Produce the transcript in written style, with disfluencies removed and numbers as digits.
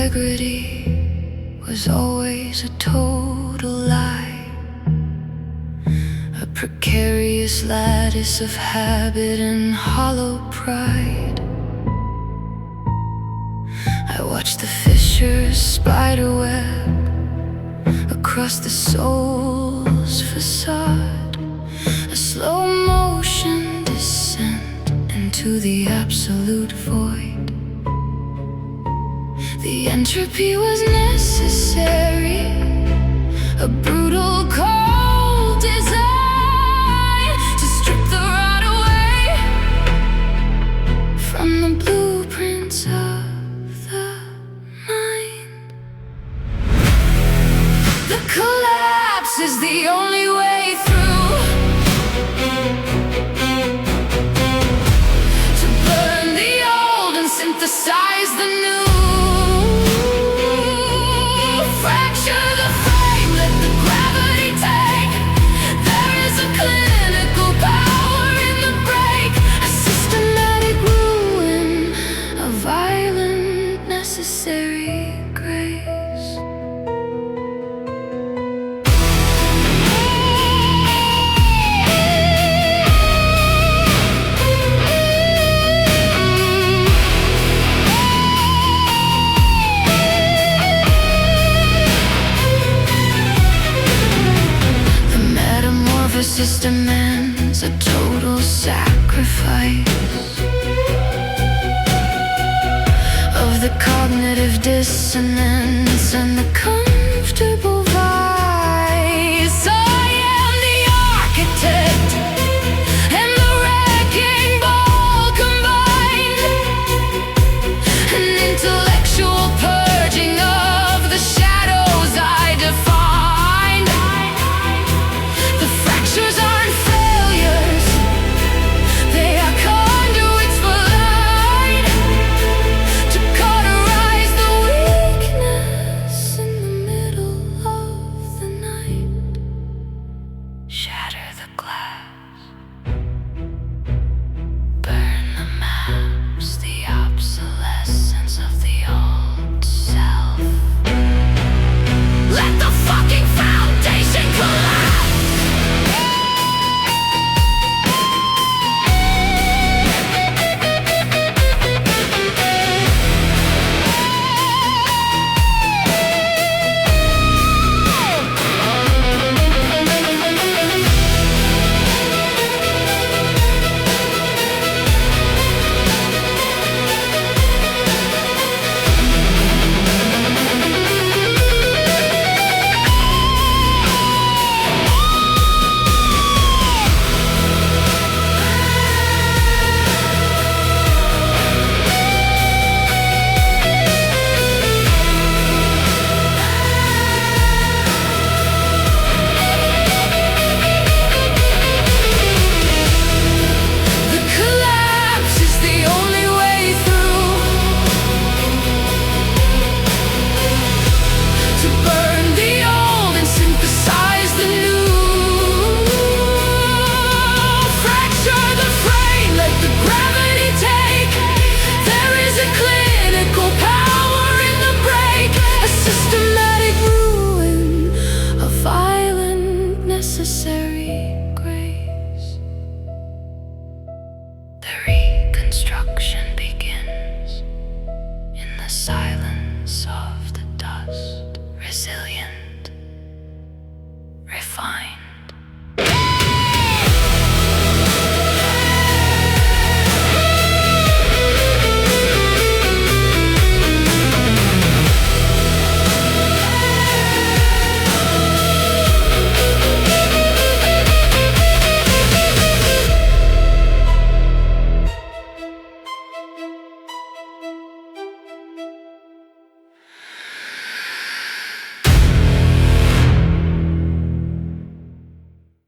integrity was always a total lie, a precarious lattice of habit and hollow pride. I watched the fissure's spiderweb across the soul's facade, a slow motion descent into the absolute void. The entropy was necessary, a brutal cold design to strip the rot away from the blueprints of the mind. The collapse is the only way through, to burn the old and synthesize the new. Fracture the frame, let the gravity take. There is a clinical power in the break, a systematic ruin, a violent necessary grace. This demands a total sacrifice of the cognitive dissonance and the comfortable